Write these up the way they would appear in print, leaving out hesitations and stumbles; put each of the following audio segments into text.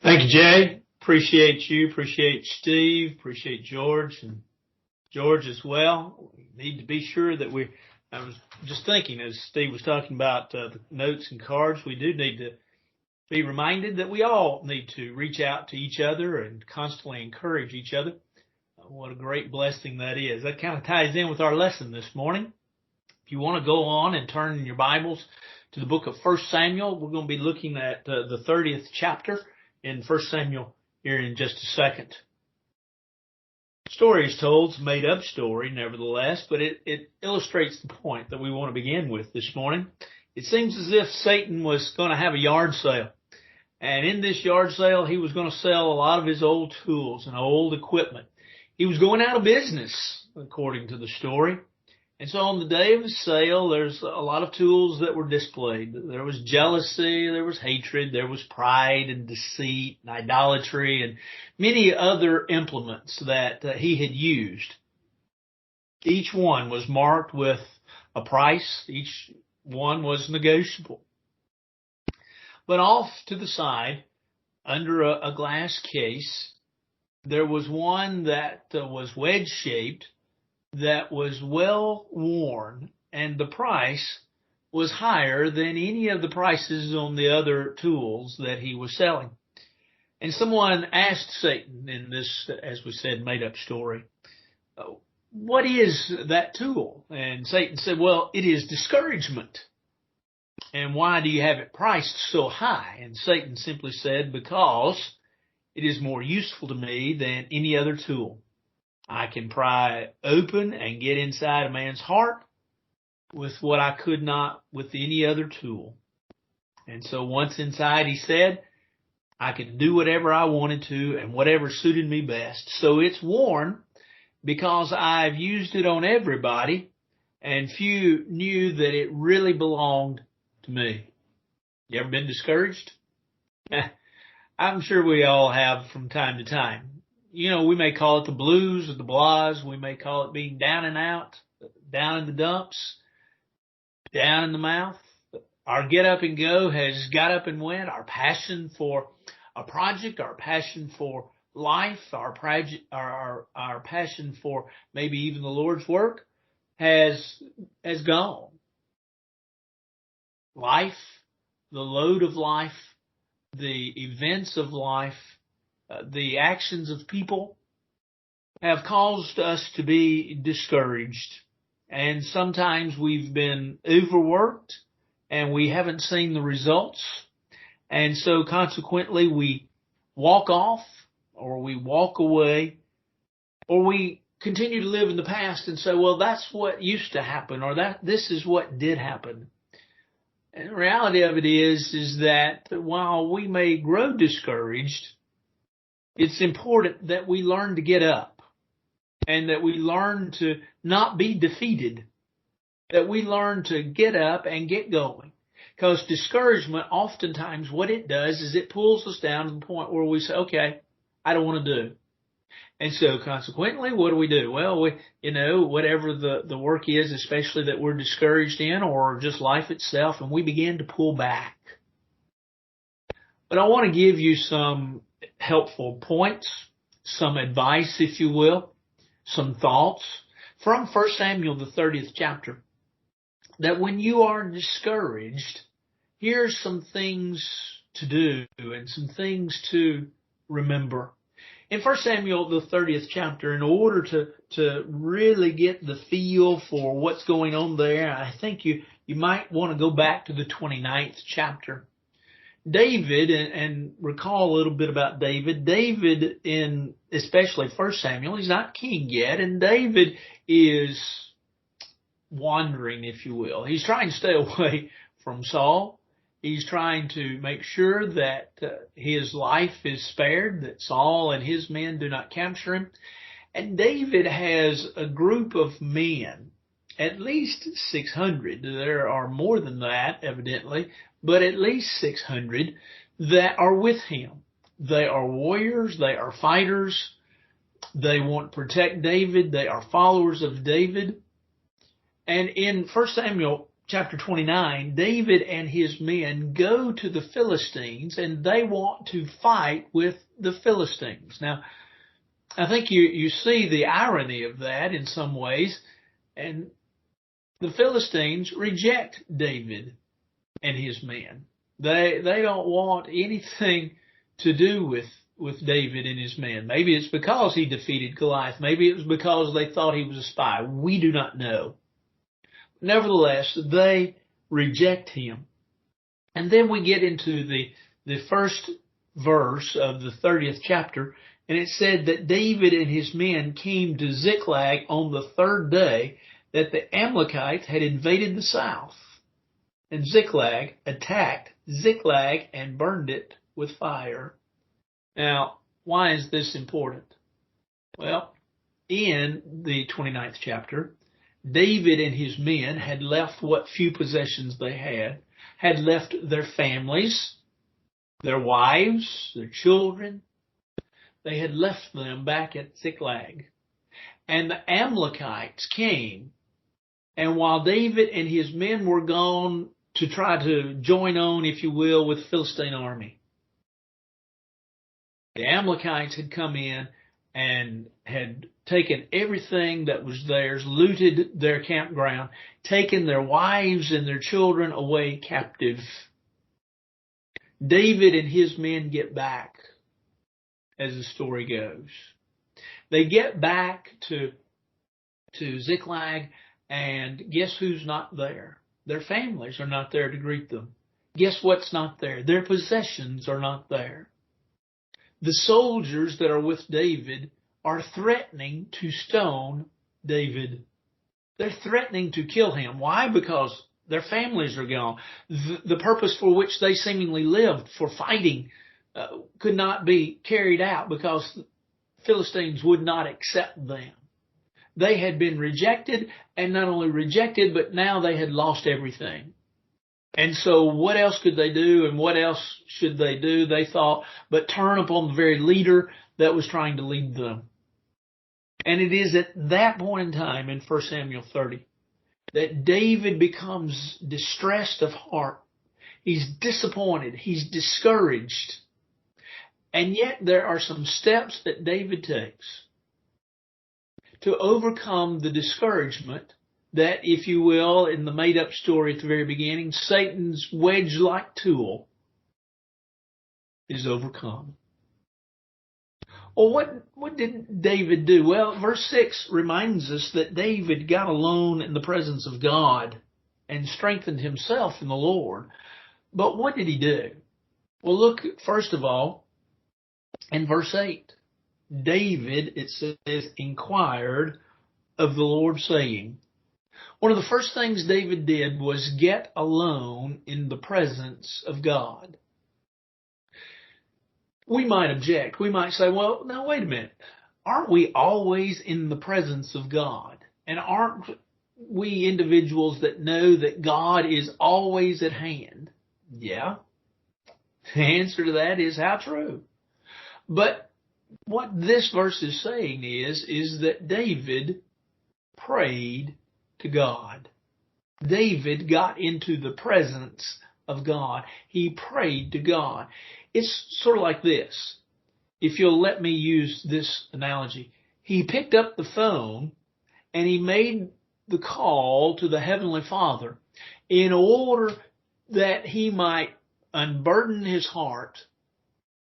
Thank you, Jay. Appreciate you. Appreciate Steve. Appreciate George and George as well. We need to be sure that I was just thinking as Steve was talking about the notes and cards, we do need to be reminded that we all need to reach out to each other and constantly encourage each other. What a great blessing that is. That kind of ties in with our lesson this morning. If you want to go on and turn in your Bibles to the book of 1 Samuel, we're going to be looking at the 30th chapter in 1 Samuel here in just a second. Story is told, it's a made-up story nevertheless, but it illustrates the point that we want to begin with this morning. It seems as if Satan was going to have a yard sale. And in this yard sale, he was going to sell a lot of his old tools and old equipment. He was going out of business, according to the story. And so on the day of his sale, there's a lot of tools that were displayed. There was jealousy, there was hatred, there was pride and deceit and idolatry and many other implements that he had used. Each one was marked with a price. Each one was negotiable. But off to the side, under a glass case, there was one that was wedge-shaped, that was well worn, and the price was higher than any of the prices on the other tools that he was selling. And someone asked Satan in this, as we said, made-up story, what is that tool? And Satan said, well, it is discouragement. And why do you have it priced so high? And Satan simply said, because it is more useful to me than any other tool. I can pry open and get inside a man's heart with what I could not with any other tool. And so once inside, he said, I could do whatever I wanted to and whatever suited me best. So it's worn because I've used it on everybody, and few knew that it really belonged to me. You ever been discouraged? I'm sure we all have from time to time. You know, we may call it the blues or the blahs. We may call it being down and out, down in the dumps, down in the mouth. Our get up and go has got up and went. Our passion for a project, our passion for life, our passion for maybe even the Lord's work has gone. Life, the load of life, the events of life, the actions of people have caused us to be discouraged. And sometimes we've been overworked and we haven't seen the results. And so consequently we walk off, or we walk away, or we continue to live in the past and say, well, that's what used to happen, or this is what did happen. And the reality of it is that while we may grow discouraged, it's important that we learn to get up and that we learn to not be defeated, that we learn to get up and get going. Because discouragement, oftentimes what it does is it pulls us down to the point where we say, okay, I don't want to do. And so consequently, what do? Well, whatever the work is, especially that we're discouraged in, or just life itself, and we begin to pull back. But I want to give you some helpful points, some advice, if you will, some thoughts from 1 Samuel, the 30th chapter, that when you are discouraged, here's some things to do and some things to remember. In 1 Samuel, the 30th chapter, in order to really get the feel for what's going on there, I think you might want to go back to the 29th chapter. David, and recall a little bit about David. David, in especially 1 Samuel, he's not king yet, and David is wandering, if you will. He's trying to stay away from Saul. He's trying to make sure that his life is spared, that Saul and his men do not capture him. And David has a group of men, at least 600. There are more than that, evidently, but at least 600 that are with him. They are warriors. They are fighters. They want to protect David. They are followers of David. And in 1 Samuel chapter 29, David and his men go to the Philistines and they want to fight with the Philistines. Now, I think you see the irony of that in some ways. And the Philistines reject David and his men. They don't want anything to do with David and his men. Maybe it's because he defeated Goliath. Maybe it was because they thought he was a spy. We do not know. Nevertheless, they reject him. And then we get into the first verse of the 30th chapter, and it said that David and his men came to Ziklag on the third day that the Amalekites had invaded the south. And Ziklag attacked Ziklag and burned it with fire. Now, why is this important? Well, in the 29th chapter, David and his men had left what few possessions they had left their families, their wives, their children. They had left them back at Ziklag. And the Amalekites came, and while David and his men were gone to try to join on, if you will, with the Philistine army, the Amalekites had come in and had taken everything that was theirs, looted their campground, taken their wives and their children away captive. David and his men get back, as the story goes. They get back to Ziklag, and guess who's not there? Their families are not there to greet them. Guess what's not there? Their possessions are not there. The soldiers that are with David are threatening to stone David. They're threatening to kill him. Why? Because their families are gone. The purpose for which they seemingly lived, for fighting, could not be carried out because Philistines would not accept them. They had been rejected, and not only rejected, but now they had lost everything. And so what else could they do, and what else should they do, they thought, but turn upon the very leader that was trying to lead them. And it is at that point in time in 1 Samuel 30 that David becomes distressed of heart. He's disappointed. He's discouraged. And yet there are some steps that David takes to overcome the discouragement that, if you will, in the made-up story at the very beginning, Satan's wedge-like tool is overcome. Well, what did David do? Well, verse 6 reminds us that David got alone in the presence of God and strengthened himself in the Lord. But what did he do? Well, look, first of all, in verse 8, David, it says, inquired of the Lord, saying. One of the first things David did was get alone in the presence of God. We might object. We might say, well, now wait a minute. Aren't we always in the presence of God? And aren't we individuals that know that God is always at hand? Yeah. The answer to that is how true. But what this verse is saying is that David prayed to God. David got into the presence of God. He prayed to God. It's sort of like this. If you'll let me use this analogy. He picked up the phone and he made the call to the Heavenly Father in order that he might unburden his heart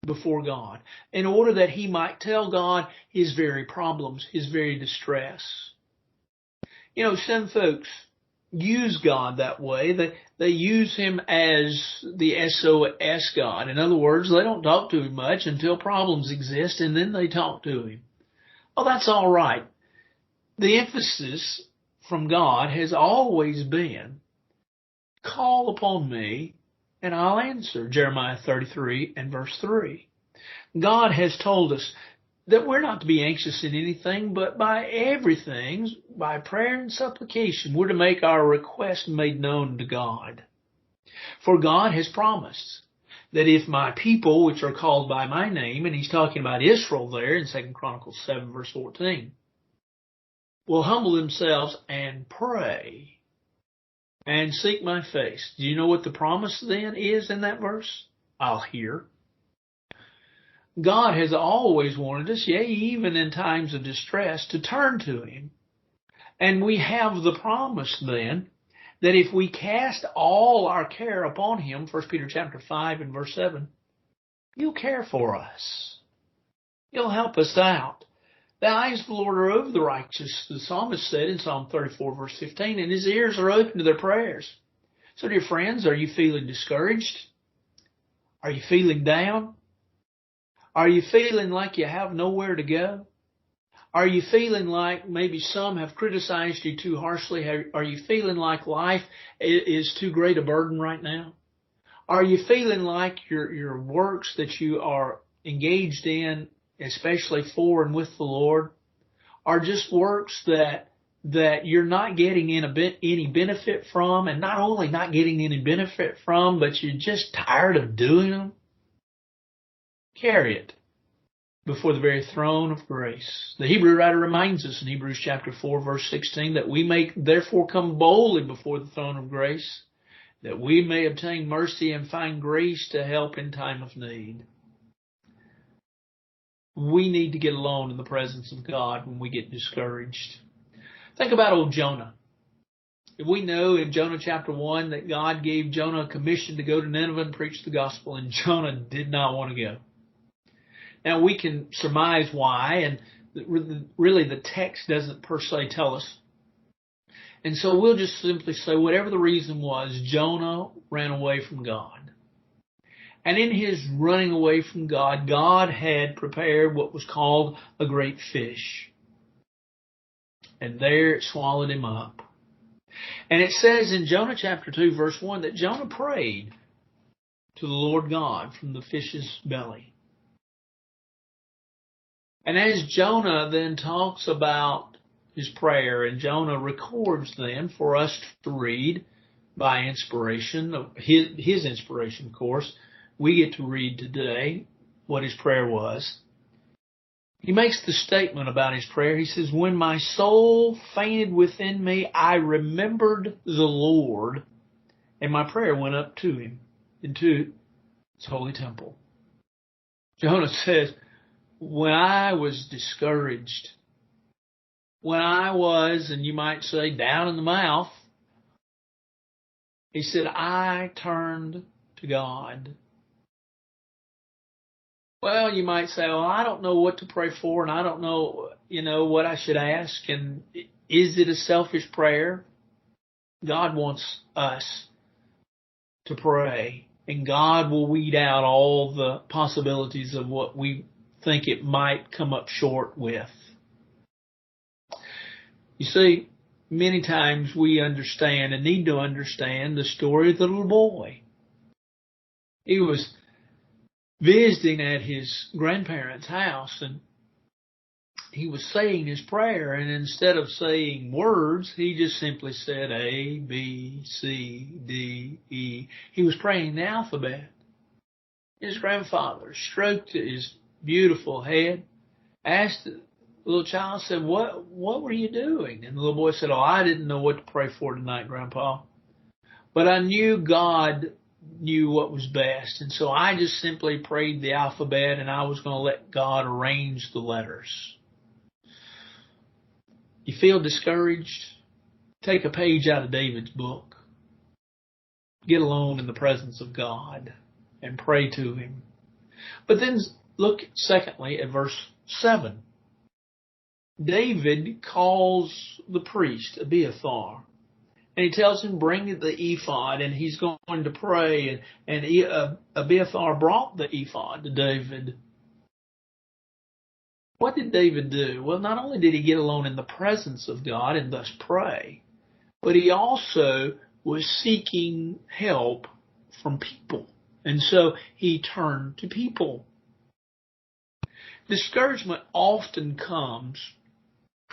before God, in order that he might tell God his very problems, his very distress. You know, some folks use God that way. They use him as the SOS God. In other words, they don't talk to him much until problems exist, and then they talk to him. Well, that's all right. The emphasis from God has always been, call upon me and I'll answer. Jeremiah 33 and verse 3. God has told us that we're not to be anxious in anything, but by everything, by prayer and supplication, we're to make our request made known to God. For God has promised that if my people, which are called by my name, and he's talking about Israel there in 2 Chronicles 7 verse 14, will humble themselves and pray and seek my face. Do you know what the promise then is in that verse? I'll hear. God has always wanted us, yea, even in times of distress, to turn to Him. And we have the promise then that if we cast all our care upon Him, 1 Peter chapter 5 and verse 7, He'll care for us. He'll help us out. The eyes of the Lord are over the righteous, the psalmist said in Psalm 34 verse 15, and His ears are open to their prayers. So dear friends, are you feeling discouraged? Are you feeling down? Are you feeling like you have nowhere to go? Are you feeling like maybe some have criticized you too harshly? Are you feeling like life is too great a burden right now? Are you feeling like your works that you are engaged in, especially for and with the Lord, are just works that you're not getting any benefit from, and not only not getting any benefit from, but you're just tired of doing them? Carry it before the very throne of grace. The Hebrew writer reminds us in Hebrews chapter 4 verse 16 that we may therefore come boldly before the throne of grace, that we may obtain mercy and find grace to help in time of need. We need to get alone in the presence of God when we get discouraged. Think about old Jonah. We know in Jonah chapter 1 that God gave Jonah a commission to go to Nineveh and preach the gospel, and Jonah did not want to go. Now, we can surmise why, and really the text doesn't per se tell us. And so we'll just simply say whatever the reason was, Jonah ran away from God. And in his running away from God, God had prepared what was called a great fish. And there it swallowed him up. And it says in Jonah chapter 2 verse 1 that Jonah prayed to the Lord God from the fish's belly. And as Jonah then talks about his prayer, and Jonah records then for us to read by inspiration, his inspiration, of course, we get to read today what his prayer was. He makes the statement about his prayer. He says, when my soul fainted within me, I remembered the Lord, and my prayer went up to Him into His holy temple. Jonah says, when I was discouraged, when I was, and you might say, down in the mouth, he said, I turned to God. Well, you might say, well, I don't know what to pray for, and I don't know, what I should ask, and is it a selfish prayer? God wants us to pray, and God will weed out all the possibilities of what we think it might come up short with. You see, many times we understand and need to understand the story of the little boy. He was visiting at his grandparents' house, and he was saying his prayer, and instead of saying words, he just simply said A, B, C, D, E. He was praying the alphabet. His grandfather stroked his beautiful head, asked the little child, said, what were you doing? And the little boy said, I didn't know what to pray for tonight, Grandpa. But I knew God knew what was best. And so I just simply prayed the alphabet, and I was going to let God arrange the letters. You feel discouraged? Take a page out of David's book. Get alone in the presence of God and pray to Him. But then look secondly at verse 7. David calls the priest, Abiathar, and he tells him, bring the ephod, and he's going to pray. And Abiathar brought the ephod to David. What did David do? Well, not only did he get alone in the presence of God and thus pray, but he also was seeking help from people. And so he turned to people. Discouragement often comes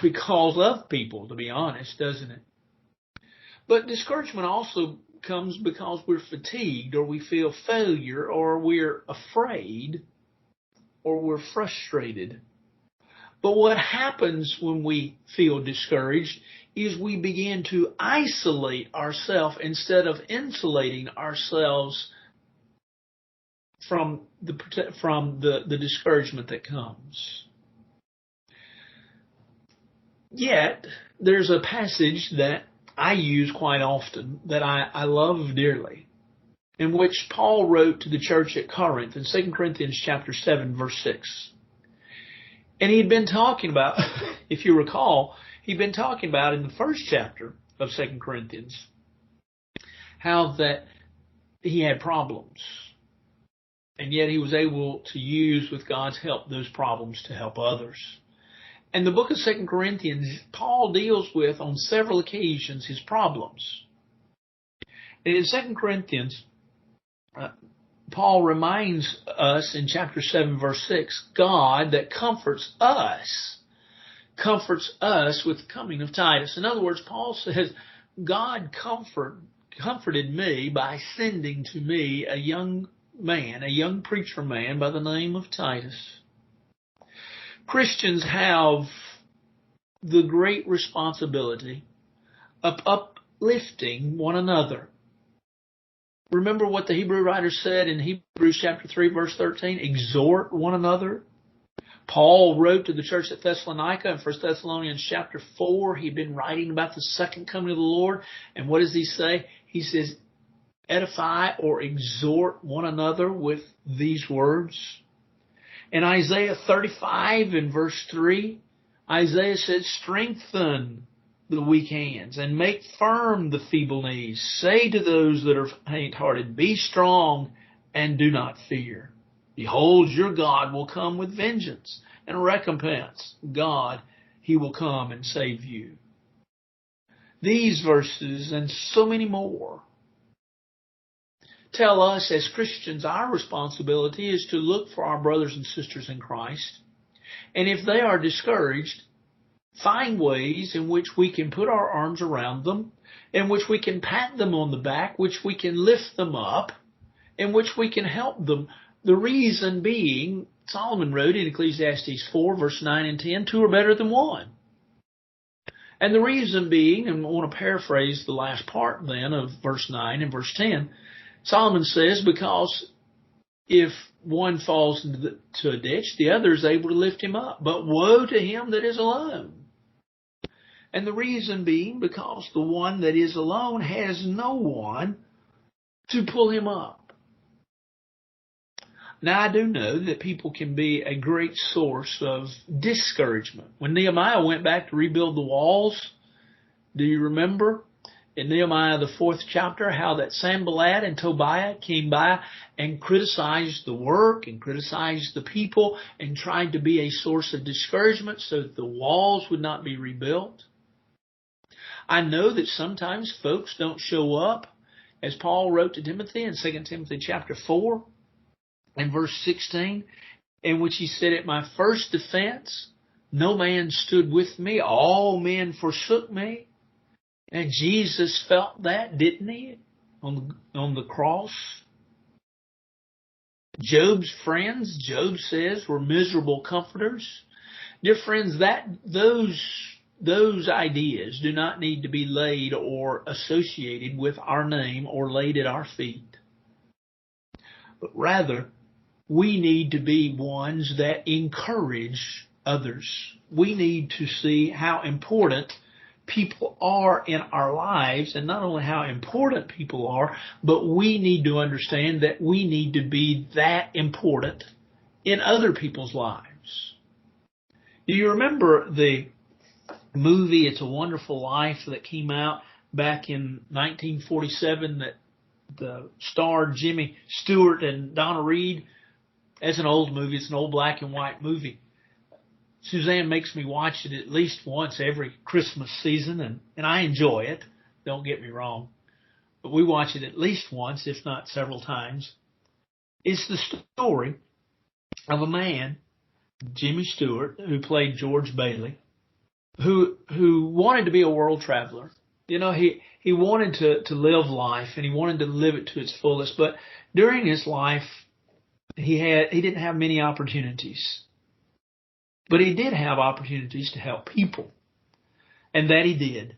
because of people, to be honest, doesn't it? But discouragement also comes because we're fatigued, or we feel failure, or we're afraid, or we're frustrated. But what happens when we feel discouraged is we begin to isolate ourselves instead of insulating ourselves from the discouragement that comes. Yet, there's a passage that I use quite often that I love dearly, in which Paul wrote to the church at Corinth in 2 Corinthians chapter 7, verse 6. And he'd been talking about, if you recall, he'd been talking about in the first chapter of 2 Corinthians, how that he had problems. And yet he was able to use, with God's help, those problems to help others. And the book of 2 Corinthians, Paul deals with, on several occasions, his problems. And in 2 Corinthians, Paul reminds us in chapter 7, verse 6, God that comforts us with the coming of Titus. In other words, Paul says, God comforted me by sending to me a young man, a young preacher man by the name of Titus. Christians have the great responsibility of uplifting one another. Remember what the Hebrew writer said in Hebrews chapter 3, verse 13? Exhort one another. Paul wrote to the church at Thessalonica in 1 Thessalonians chapter 4. He'd been writing about the second coming of the Lord. And what does he say? He says, edify or exhort one another with these words. In Isaiah 35 in verse 3, Isaiah says, strengthen the weak hands and make firm the feeble knees. Say to those that are faint-hearted, be strong and do not fear. Behold, your God will come with vengeance and recompense. God, he will come and save you. These verses and so many more tell us as Christians our responsibility is to look for our brothers and sisters in Christ. And if they are discouraged, find ways in which we can put our arms around them, in which we can pat them on the back, which we can lift them up, in which we can help them. The reason being, Solomon wrote in Ecclesiastes 4, verse 9 and 10, two are better than one. And the reason being, and I want to paraphrase the last part then of verse 9 and verse 10, Solomon says, because if one falls into a ditch, the other is able to lift him up. But woe to him that is alone. And the reason being, because the one that is alone has no one to pull him up. Now, I do know that people can be a great source of discouragement. When Nehemiah went back to rebuild the walls, do you remember? In Nehemiah, the 4th chapter, how that Sanballat and Tobiah came by and criticized the work and criticized the people and tried to be a source of discouragement so that the walls would not be rebuilt. I know that sometimes folks don't show up, as Paul wrote to Timothy in 2 Timothy chapter 4 and verse 16, in which he said, at my first defense, no man stood with me, all men forsook me. And Jesus felt that, didn't he, on the cross? Job's friends, Job says, were miserable comforters. Dear friends, those ideas do not need to be laid or associated with our name or laid at our feet. But rather, we need to be ones that encourage others. We need to see how important people are in our lives, and not only how important people are, but we need to understand that we need to be that important in other people's lives. Do you remember the movie It's a Wonderful Life that came out back in 1947 that the starred Jimmy Stewart and Donna Reed? It's an old movie. It's an old black and white movie. Suzanne makes me watch it at least once every Christmas season, and I enjoy it. Don't get me wrong. But we watch it at least once, if not several times. It's the story of a man, Jimmy Stewart, who played George Bailey, who wanted to be a world traveler. You know, he wanted to live life, and he wanted to live it to its fullest. But during his life, he didn't have many opportunities. But he did have opportunities to help people. And that he did.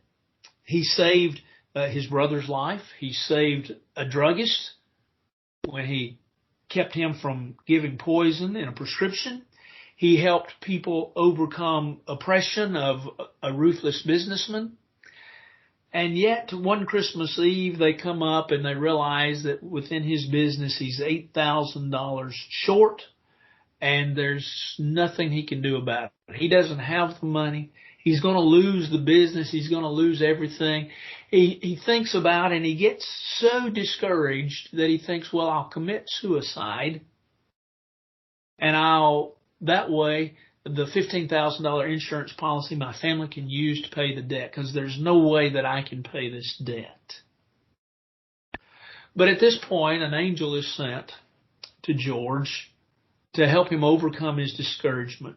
He saved his brother's life. He saved a druggist when he kept him from giving poison in a prescription. He helped people overcome oppression of a ruthless businessman. And yet, one Christmas Eve, they come up and they realize that within his business, he's $8,000 short, and there's nothing he can do about it. He doesn't have the money. He's going to lose the business. He's going to lose everything. He thinks about it, and he gets so discouraged that he thinks, well, I'll commit suicide, and that way, the $15,000 insurance policy my family can use to pay the debt, because there's no way that I can pay this debt. But at this point, an angel is sent to George to help him overcome his discouragement.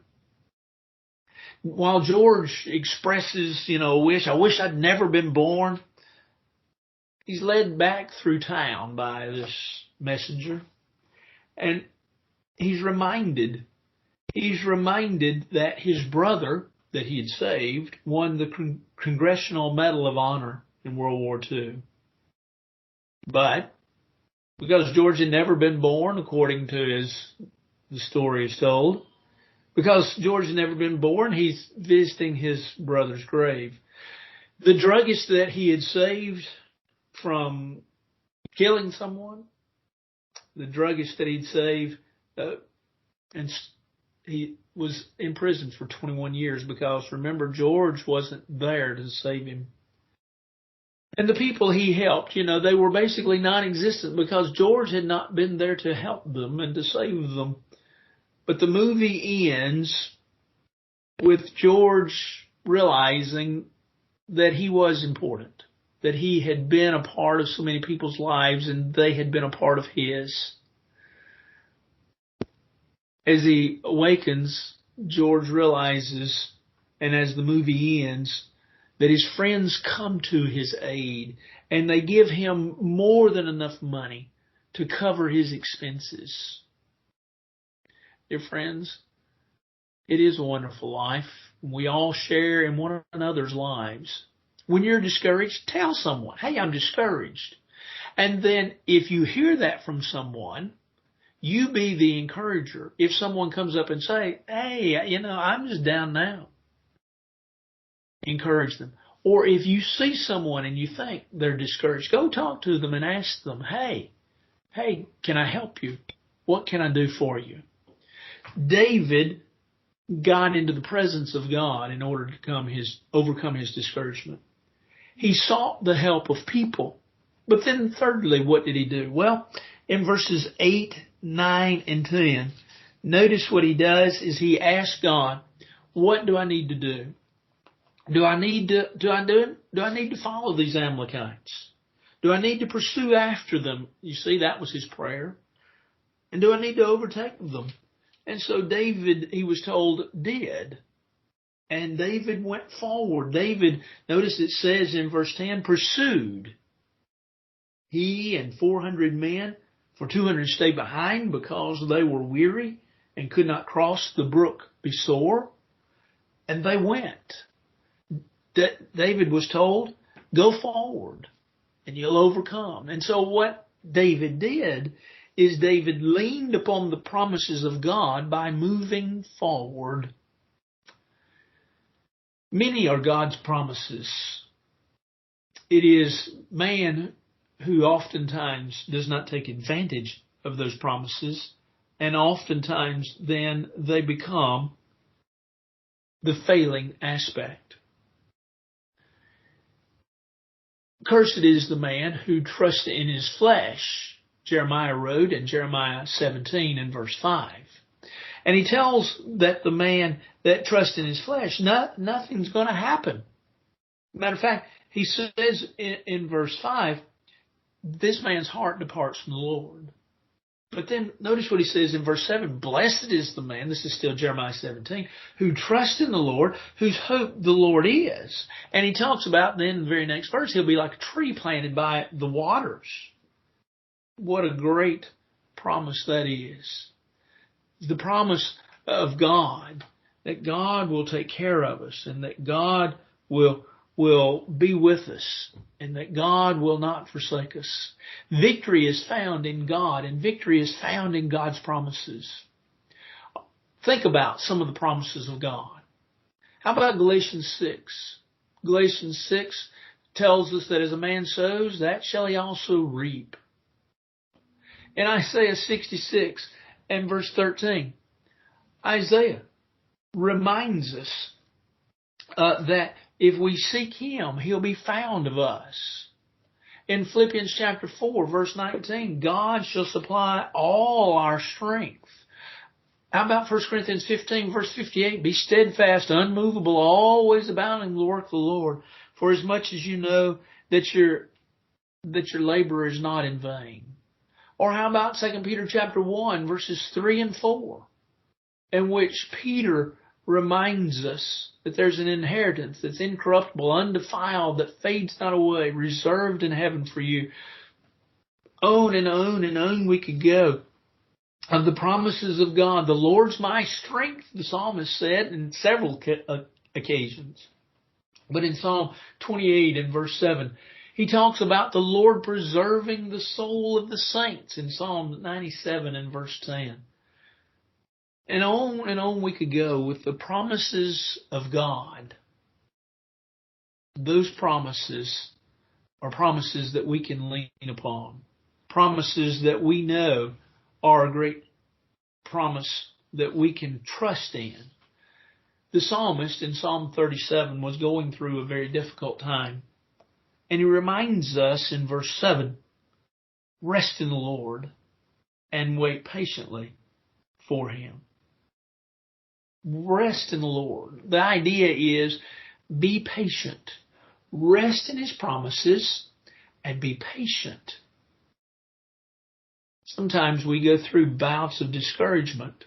While George expresses, I wish I'd never been born, he's led back through town by this messenger, and he's reminded that his brother that he had saved won the Congressional Medal of Honor in World War II. But because George had never been born, according to the story is told, because George had never been born, he's visiting his brother's grave. The druggist that he had saved from killing someone, the druggist that he'd saved, and he was in prison for 21 years because, remember, George wasn't there to save him. And the people he helped, they were basically non-existent because George had not been there to help them and to save them. But the movie ends with George realizing that he was important, that he had been a part of so many people's lives and they had been a part of his. As he awakens, George realizes, and as the movie ends, that his friends come to his aid and they give him more than enough money to cover his expenses. Dear friends, it is a wonderful life. We all share in one another's lives. When you're discouraged, tell someone, hey, I'm discouraged. And then if you hear that from someone, you be the encourager. If someone comes up and say, hey, I'm just down now, encourage them. Or if you see someone and you think they're discouraged, go talk to them and ask them, hey, can I help you? What can I do for you? David got into the presence of God in order to overcome his discouragement. He sought the help of people. But then thirdly, what did he do? Well, in verses 8, 9, and 10, notice what he does is he asks God, what do I need to do? Do I need to follow these Amalekites? Do I need to pursue after them? You see, that was his prayer. And do I need to overtake them? And so David, he was told, did. And David went forward. David, notice it says in verse 10, pursued. He and 400 men, for 200 stayed behind because they were weary and could not cross the brook Besor. And they went. David was told, go forward and you'll overcome. And so what David did is David leaned upon the promises of God by moving forward. Many are God's promises. It is man who oftentimes does not take advantage of those promises, and oftentimes then they become the failing aspect. Cursed is the man who trusts in his flesh, Jeremiah wrote in Jeremiah 17 and verse 5. And he tells that the man that trusts in his flesh, nothing's going to happen. Matter of fact, he says in verse 5, this man's heart departs from the Lord. But then notice what he says in verse 7, blessed is the man, this is still Jeremiah 17, who trusts in the Lord, whose hope the Lord is. And he talks about then in the very next verse, he'll be like a tree planted by the waters. What a great promise that is. The promise of God, that God will take care of us and that God will will be with us and that God will not forsake us. Victory is found in God, and victory is found in God's promises. Think about some of the promises of God. How about Galatians 6? Galatians 6 tells us that as a man sows, that shall he also reap. In Isaiah 66 and verse 13, Isaiah reminds us that if we seek him, he'll be found of us. In Philippians chapter 4, verse 19, God shall supply all our strength. How about 1 Corinthians 15, verse 58? Be steadfast, unmovable, always abounding in the work of the Lord, for as much as you know that your labor is not in vain. Or how about 2 Peter chapter 1, verses 3 and 4, in which Peter reminds us that there's an inheritance that's incorruptible, undefiled, that fades not away, reserved in heaven for you. On and on and on we could go of the promises of God. The Lord's my strength, the psalmist said in several occasions. But in Psalm 28 and verse 7, he talks about the Lord preserving the soul of the saints in Psalm 97 and verse 10. And on we could go with the promises of God. Those promises are promises that we can lean upon. Promises that we know are a great promise that we can trust in. The psalmist in Psalm 37 was going through a very difficult time. And he reminds us in verse 7, rest in the Lord and wait patiently for him. Rest in the Lord. The idea is be patient. Rest in his promises and be patient. Sometimes we go through bouts of discouragement.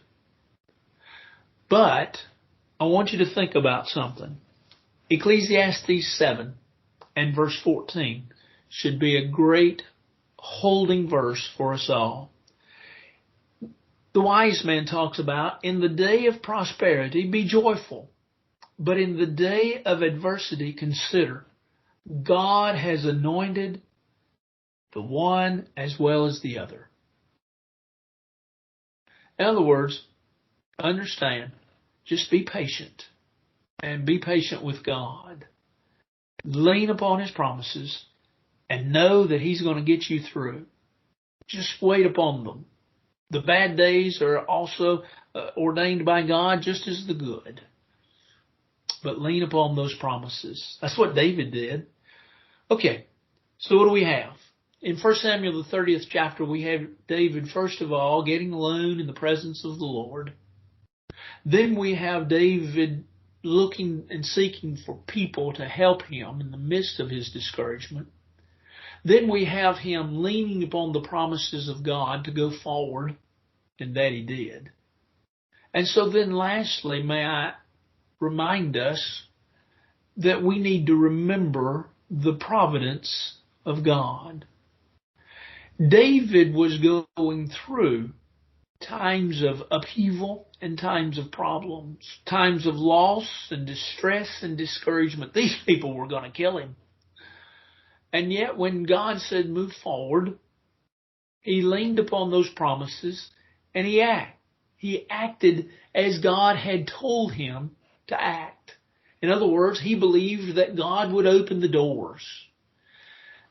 But I want you to think about something. Ecclesiastes 7 and verse 14 should be a great holding verse for us all. The wise man talks about, in the day of prosperity, be joyful. But in the day of adversity, consider, God has anointed the one as well as the other. In other words, understand, just be patient and be patient with God. Lean upon his promises and know that he's going to get you through. Just wait upon them. The bad days are also ordained by God just as the good. But lean upon those promises. That's what David did. Okay, so what do we have? In 1 Samuel, the 30th chapter, we have David, first of all, getting alone in the presence of the Lord. Then we have David looking and seeking for people to help him in the midst of his discouragement. Then we have him leaning upon the promises of God to go forward, and that he did. And so then lastly, may I remind us that we need to remember the providence of God. David was going through times of upheaval and times of problems, times of loss and distress and discouragement. These people were going to kill him. And yet when God said move forward, he leaned upon those promises and he acted as God had told him to act. In other words, he believed that God would open the doors.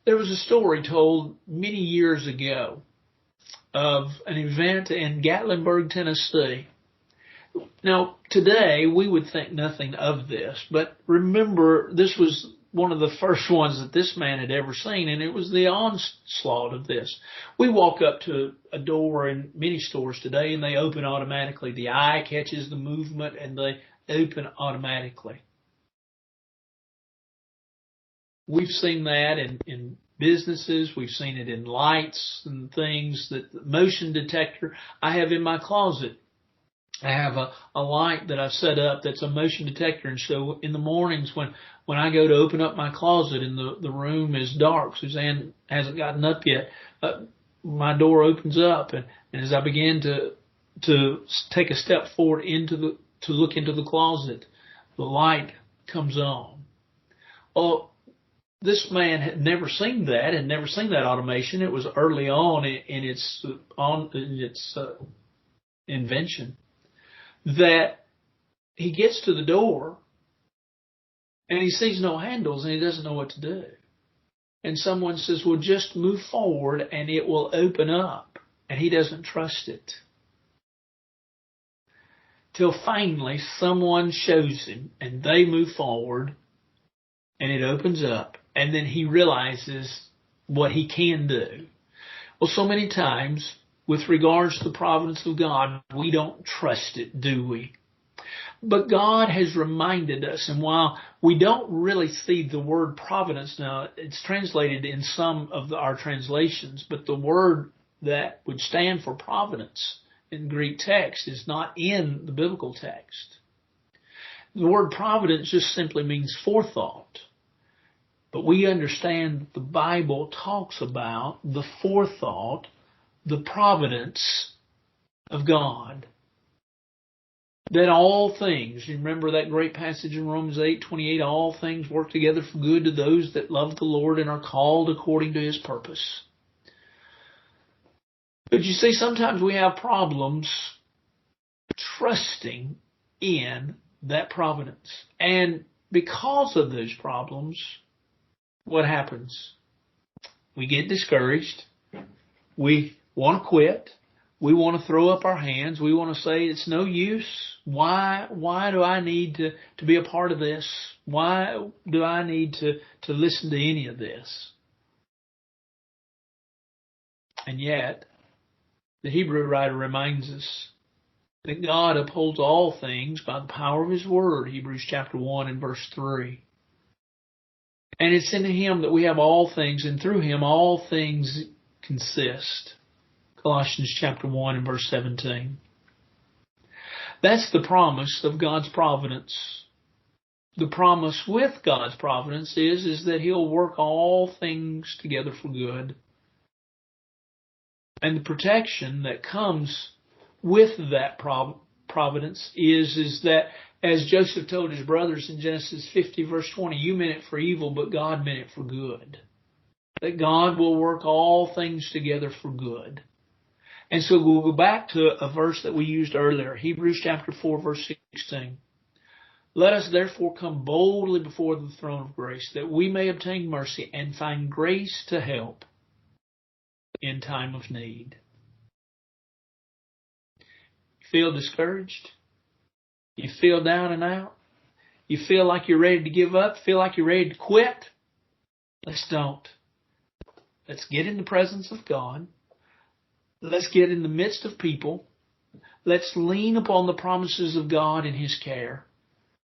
There was a story told many years ago of an event in Gatlinburg, Tennessee. Now, today, we would think nothing of this, but remember, this was one of the first ones that this man had ever seen, and it was the onslaught of this. We walk up to a door in many stores today, and they open automatically. The eye catches the movement, and they open automatically. We've seen that in businesses. We've seen it in lights and things. That the motion detector I have in my closet. I have a light that I've set up that's a motion detector. And so in the mornings when I go to open up my closet and the room is dark, Suzanne hasn't gotten up yet, my door opens up. And as I begin to take a step forward to look into the closet, the light comes on. Well, this man had never seen that automation. It was early on in its invention that he gets to the door and he sees no handles and he doesn't know what to do. And someone says, well, just move forward and it will open up. And he doesn't trust it. Till finally someone shows him and they move forward and it opens up. And then he realizes what he can do. Well, so many times with regards to the providence of God, we don't trust it, do we? But God has reminded us, and while we don't really see the word providence now, it's translated in some of our translations, but the word that would stand for providence in Greek text is not in the biblical text. The word providence just simply means forethought. But we understand that the Bible talks about the forethought, the providence of God. That all things, you remember that great passage in Romans 8:28, all things work together for good to those that love the Lord and are called according to His purpose. But you see, sometimes we have problems trusting in that providence. And because of those problems, what happens? We get discouraged. We want to quit. We want to throw up our hands. We want to say, it's no use. Why do I need to be a part of this? Why do I need to listen to any of this? And yet, the Hebrew writer reminds us that God upholds all things by the power of His Word, Hebrews chapter 1 and verse 3. And it's in Him that we have all things, and through Him all things consist. Colossians chapter 1 and verse 17. That's the promise of God's providence. The promise with God's providence is that He'll work all things together for good. And the protection that comes with that providence is that, as Joseph told his brothers in Genesis 50 verse 20, you meant it for evil, but God meant it for good. That God will work all things together for good. And so we'll go back to a verse that we used earlier, Hebrews chapter 4, verse 16. Let us therefore come boldly before the throne of grace, that we may obtain mercy and find grace to help in time of need. You feel discouraged? You feel down and out? You feel like you're ready to give up? Feel like you're ready to quit? Let's don't. Let's get in the presence of God. Let's get in the midst of people. Let's lean upon the promises of God and His care.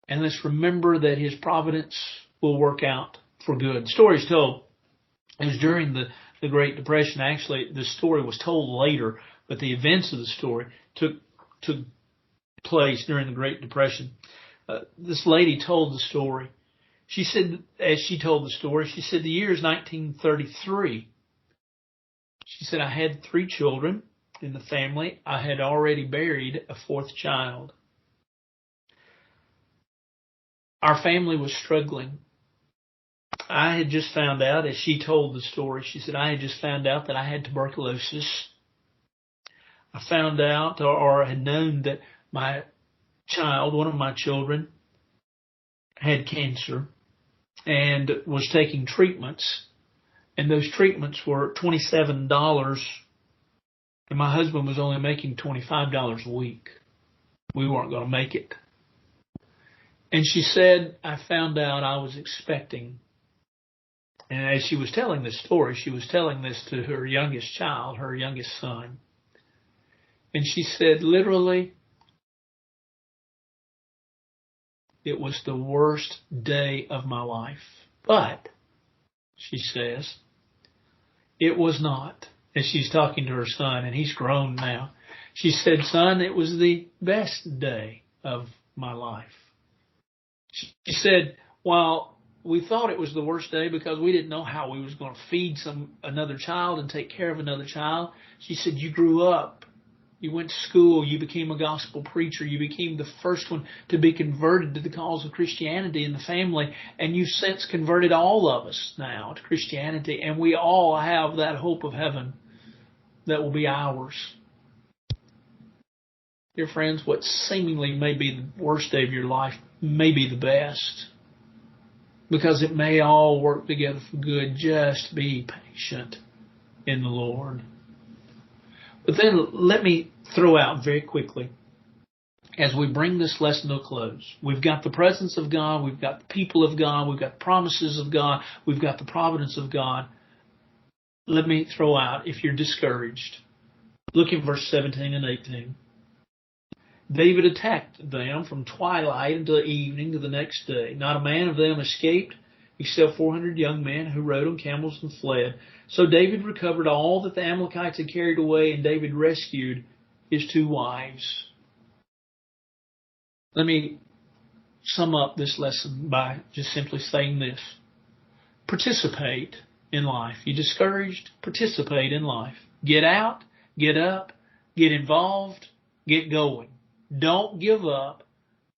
And let's remember that His providence will work out for good. The story is told. It was during the Great Depression. Actually, the story was told later, but the events of the story took place during the Great Depression. This lady told the story. She said, as she told the story, she said the year is 1933. She said, I had 3 children in the family. I had already buried a 4th child. Our family was struggling. I had just found out, as she told the story, she said, I had just found out that I had tuberculosis. I found out or had known that my child, one of my children, had cancer and was taking treatments. And those treatments were $27, and my husband was only making $25 a week. We weren't going to make it. And she said, I found out I was expecting. And as she was telling this story, she was telling this to her youngest child, her youngest son. And she said, literally, it was the worst day of my life. But, she says, it was not. And she's talking to her son, and he's grown now. She said, son, it was the best day of my life. She said, while we thought it was the worst day because we didn't know how we was going to feed another child and take care of another child, she said, you grew up You went to school. You became a gospel preacher. You became the first one to be converted to the cause of Christianity in the family. And you've since converted all of us now to Christianity. And we all have that hope of heaven that will be ours. Dear friends, what seemingly may be the worst day of your life may be the best. Because it may all work together for good. Just be patient in the Lord. But then let me throw out very quickly, as we bring this lesson to a close, we've got the presence of God, we've got the people of God, we've got the promises of God, we've got the providence of God. Let me throw out, if you're discouraged, look at verse 17 and 18. David attacked them from twilight until evening to the next day. Not a man of them escaped, except 400 young men who rode on camels and fled. So David recovered all that the Amalekites had carried away, and David rescued his 2 wives. Let me sum up this lesson by just simply saying this. Participate in life. You discouraged? Participate in life. Get out, get up, get involved, get going. Don't give up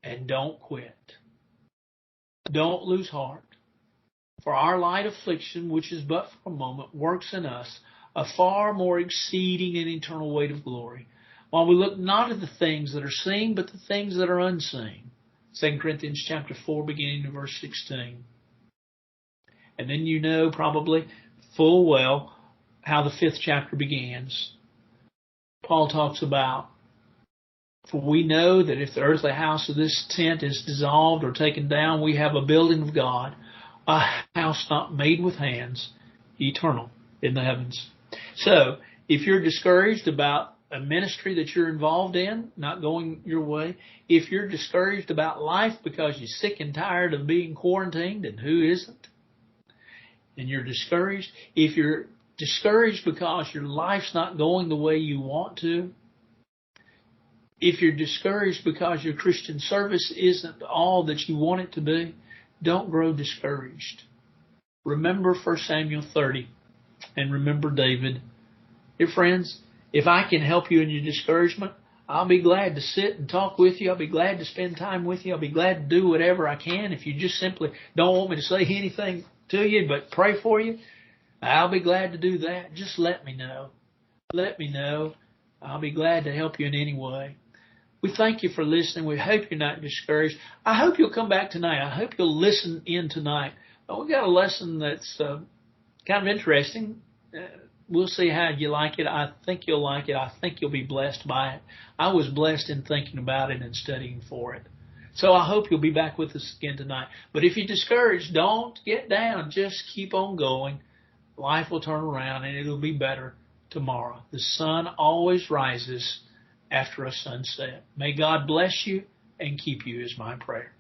and don't quit. Don't lose heart. For our light affliction, which is but for a moment, works in us a far more exceeding and eternal weight of glory, while we look not at the things that are seen, but the things that are unseen. 2 Corinthians chapter 4, beginning in verse 16. And then you know probably full well how the 5th chapter begins. Paul talks about, for we know that if the earthly house of this tent is dissolved or taken down, we have a building of God, a house not made with hands, eternal in the heavens. So, if you're discouraged about a ministry that you're involved in, not going your way, if you're discouraged about life because you're sick and tired of being quarantined, and who isn't? And you're discouraged, if you're discouraged because your life's not going the way you want to, if you're discouraged because your Christian service isn't all that you want it to be, don't grow discouraged. Remember 1 Samuel 30 and remember David. Dear friends, if I can help you in your discouragement, I'll be glad to sit and talk with you. I'll be glad to spend time with you. I'll be glad to do whatever I can. If you just simply don't want me to say anything to you but pray for you, I'll be glad to do that. Just let me know. Let me know. I'll be glad to help you in any way. We thank you for listening. We hope you're not discouraged. I hope you'll come back tonight. I hope you'll listen in tonight. We've got a lesson that's kind of interesting. We'll see how you like it. I think you'll like it. I think you'll be blessed by it. I was blessed in thinking about it and studying for it. So I hope you'll be back with us again tonight. But if you're discouraged, don't get down. Just keep on going. Life will turn around and it'll be better tomorrow. The sun always rises after a sunset. May God bless you and keep you is my prayer.